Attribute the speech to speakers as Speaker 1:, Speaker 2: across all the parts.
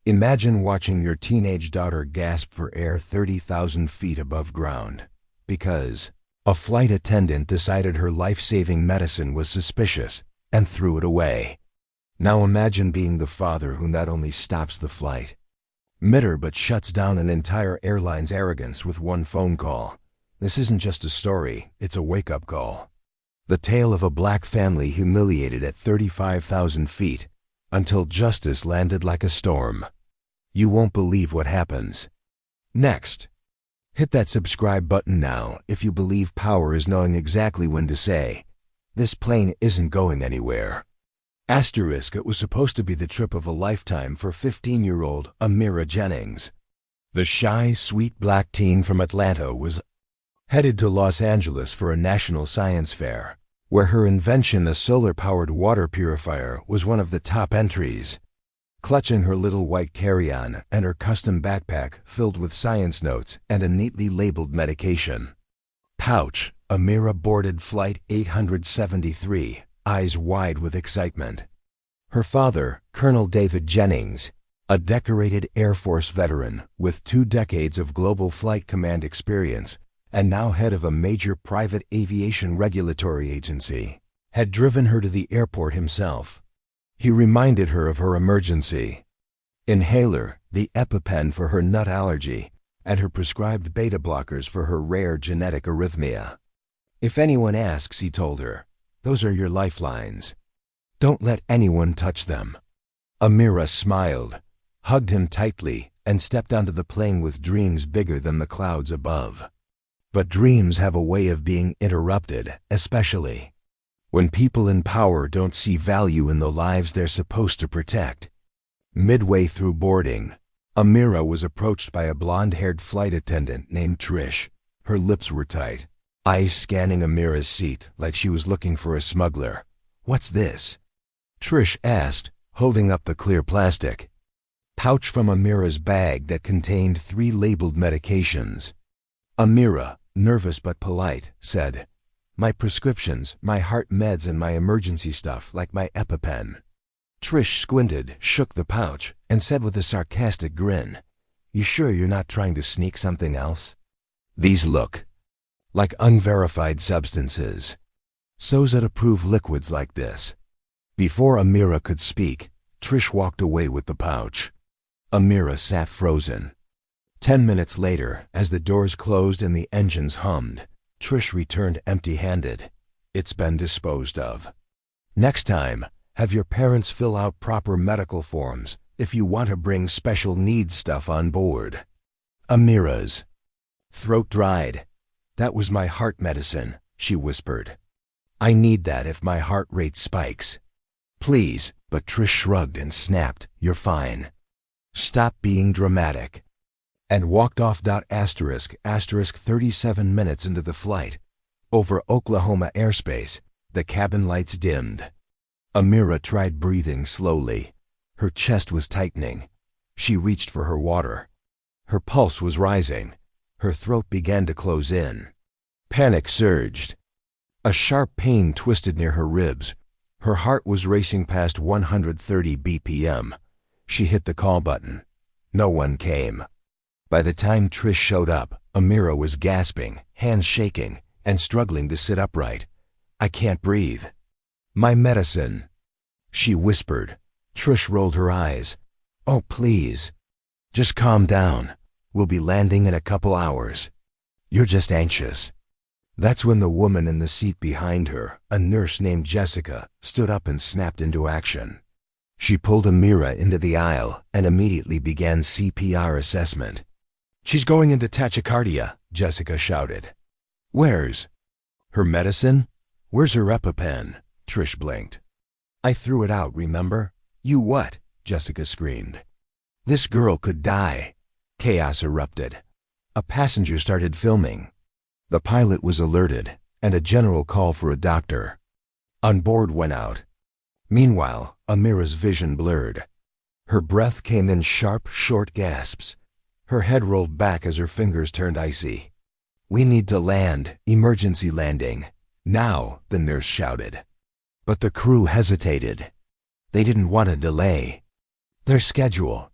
Speaker 1: Imagine watching your teenage daughter gasp for air 30,000 feet above ground because a flight attendant decided her life-saving medicine was suspicious and threw it away. Now imagine being the father who not only stops the flight, but shuts down an entire airline's arrogance with one phone call. This isn't just a story, it's a wake-up call. The tale of a black family humiliated at 35,000 feet until justice landed like a storm. You won't believe what happens next. Hit that subscribe button now if you believe power is knowing exactly when to say, "This plane isn't going anywhere." It was supposed to be the trip of a lifetime for 15-year-old Amira Jennings. The shy, sweet black teen from Atlanta was headed to Los Angeles for a national science fair, where her invention, a solar-powered water purifier, was one of the top entries. Clutching her little white carry-on and her custom backpack filled with science notes and a neatly labeled medication pouch, Amira boarded Flight 873, eyes wide with excitement. Her father, Colonel David Jennings, a decorated Air Force veteran with 2 decades of global flight command experience and now head of a major private aviation regulatory agency, had driven her to the airport himself. He reminded her of her emergency inhaler, the EpiPen for her nut allergy, and her prescribed beta blockers for her rare genetic arrhythmia. "If anyone asks," he told her, "those are your lifelines. Don't let anyone touch them." Amira smiled, hugged him tightly, and stepped onto the plane with dreams bigger than the clouds above. But dreams have a way of being interrupted, especially when people in power don't see value in the lives they're supposed to protect. Midway through boarding, Amira was approached by a blonde-haired flight attendant named Trish. Her lips were tight, eyes scanning Amira's seat like she was looking for a smuggler. "What's this?" Trish asked, holding up the clear plastic pouch from Amira's bag that contained 3 labeled medications. Amira, nervous but polite, said, "My prescriptions, my heart meds, and my emergency stuff like my EpiPen." Trish squinted, shook the pouch, and said with a sarcastic grin, "You sure you're not trying to sneak something else? These look like unverified substances. So's it approve liquids like this." Before Amira could speak, Trish walked away with the pouch. Amira sat frozen. 10 minutes later, as the doors closed and the engines hummed, Trish returned empty-handed. "It's been disposed of. Next time, have your parents fill out proper medical forms if you want to bring special needs stuff on board." Amira's throat dried. "That was my heart medicine," she whispered. "I need that if my heart rate spikes." "Please," but Trish shrugged and snapped, "You're fine. Stop being dramatic," and walked off. 37 minutes into the flight, over Oklahoma airspace, the cabin lights dimmed. Amira tried breathing slowly. Her chest was tightening. She reached for her water. Her pulse was rising. Her throat began to close in. Panic surged. A sharp pain twisted near her ribs. Her heart was racing past 130 BPM. She hit the call button. No one came. By the time Trish showed up, Amira was gasping, hands shaking, and struggling to sit upright. "I can't breathe. My medicine," she whispered. Trish rolled her eyes. "Oh, please. Just calm down. We'll be landing in a couple hours. You're just anxious." That's when the woman in the seat behind her, a nurse named Jessica, stood up and snapped into action. She pulled Amira into the aisle and immediately began CPR assessment. "She's going into tachycardia," Jessica shouted. "Where's her medicine? Where's her EpiPen?" Trish blinked. "I threw it out, remember?" "You what?" Jessica screamed. "This girl could die." Chaos erupted. A passenger started filming. The pilot was alerted, and a general call for a doctor on board went out. Meanwhile, Amira's vision blurred. Her breath came in sharp, short gasps. Her head rolled back as her fingers turned icy. "We need to land, emergency landing. Now," the nurse shouted. But the crew hesitated. They didn't want to delay their schedule.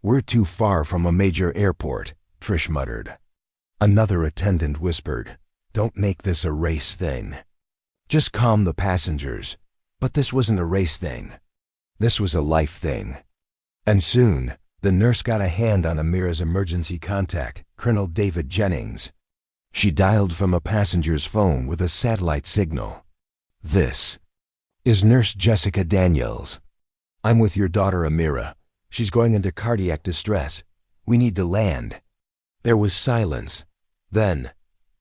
Speaker 1: "We're too far from a major airport," Trish muttered. Another attendant whispered, "Don't make this a race thing. Just calm the passengers." But this wasn't a race thing. This was a life thing. And soon, the nurse got a hand on Amira's emergency contact, Colonel David Jennings. She dialed from a passenger's phone with a satellite signal. "This is Nurse Jessica Daniels. I'm with your daughter Amira. She's going into cardiac distress. We need to land." There was silence. Then,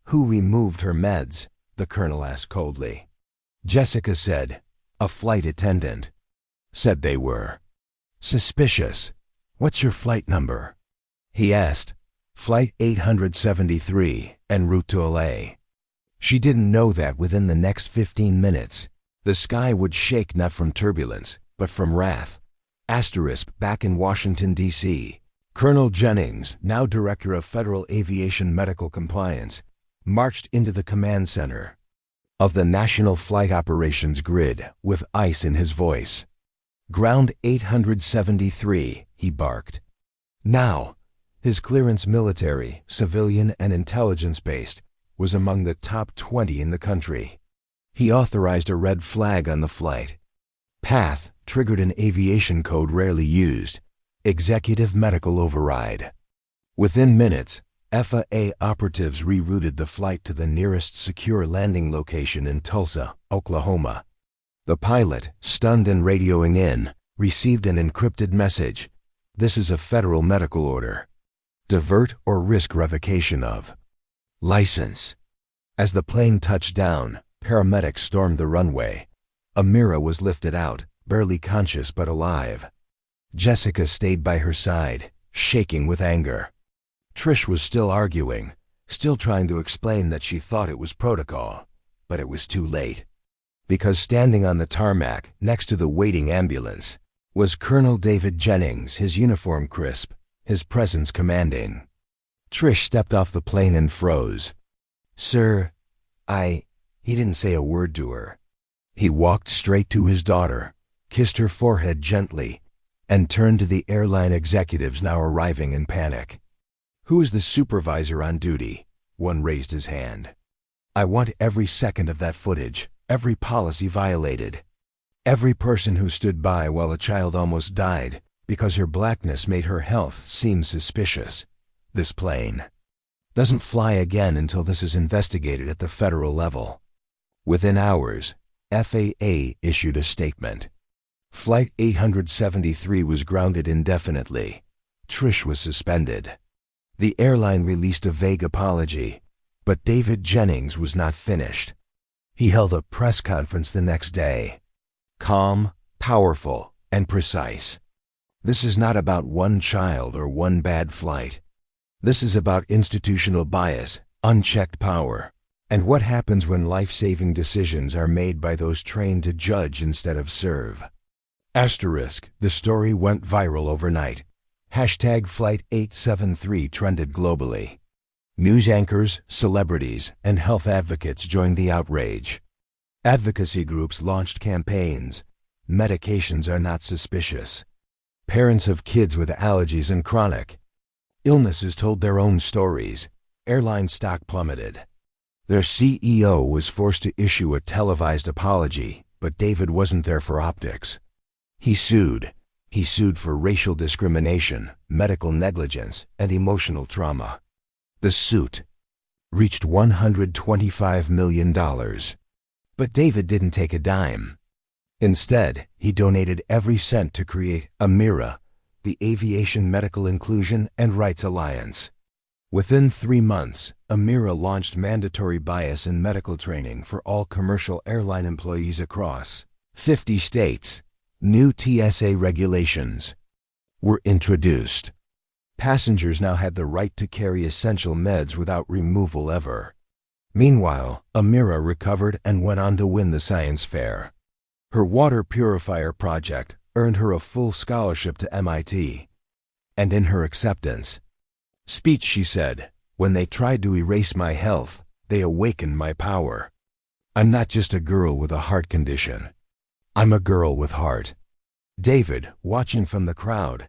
Speaker 1: "Who removed her meds?" the colonel asked coldly. Jessica said, "A flight attendant." Said they were suspicious. "What's your flight number?" he asked. "Flight 873, en route to LA." She didn't know that within the next 15 minutes, the sky would shake not from turbulence, but from wrath. Back in Washington, D.C., Colonel Jennings, now Director of Federal Aviation Medical Compliance, marched into the command center of the National Flight Operations Grid with ice in his voice. "Ground 873, he barked. Now, his clearance, military, civilian, and intelligence-based, was among the top 20 in the country. He authorized a red flag on the flight. Path triggered an aviation code rarely used, executive medical override. Within minutes, FAA operatives rerouted the flight to the nearest secure landing location in Tulsa, Oklahoma. The pilot, stunned and radioing in, received an encrypted message. "This is a federal medical order. Divert or risk revocation of license." As the plane touched down, paramedics stormed the runway. Amira was lifted out, barely conscious but alive. Jessica stayed by her side, shaking with anger. Trish was still arguing, still trying to explain that she thought it was protocol, but it was too late. Because standing on the tarmac, next to the waiting ambulance, was Colonel David Jennings, his uniform crisp, his presence commanding. Trish stepped off the plane and froze. "Sir, He didn't say a word to her. He walked straight to his daughter, kissed her forehead gently, and turned to the airline executives now arriving in panic. "Who is the supervisor on duty?" One raised his hand. "I want every second of that footage, every policy violated. Every person who stood by while a child almost died because her blackness made her health seem suspicious. This plane doesn't fly again until this is investigated at the federal level." Within hours, FAA issued a statement. Flight 873 was grounded indefinitely. Trish was suspended. The airline released a vague apology, but David Jennings was not finished. He held a press conference the next day. Calm, powerful, and precise. "This is not about one child or one bad flight. This is about institutional bias, unchecked power, and what happens when life-saving decisions are made by those trained to judge instead of serve." The story went viral overnight. #Flight 873 trended globally. News anchors, celebrities, and health advocates joined the outrage. Advocacy groups launched campaigns. Medications are not suspicious. Parents of kids with allergies and chronic illnesses told their own stories. Airline stock plummeted. Their CEO was forced to issue a televised apology, but David wasn't there for optics. He sued. He sued for racial discrimination, medical negligence, and emotional trauma. The suit reached $125 million. But David didn't take a dime. Instead, he donated every cent to create Amira, the Aviation Medical Inclusion and Rights Alliance. Within 3 months, Amira launched mandatory bias in medical training for all commercial airline employees across 50 states. New TSA regulations were introduced. Passengers now had the right to carry essential meds without removal ever. Meanwhile, Amira recovered and went on to win the science fair. Her water purifier project earned her a full scholarship to MIT. And in her acceptance speech she said, "When they tried to erase my health, they awakened my power. I'm not just a girl with a heart condition. I'm a girl with heart." David, watching from the crowd,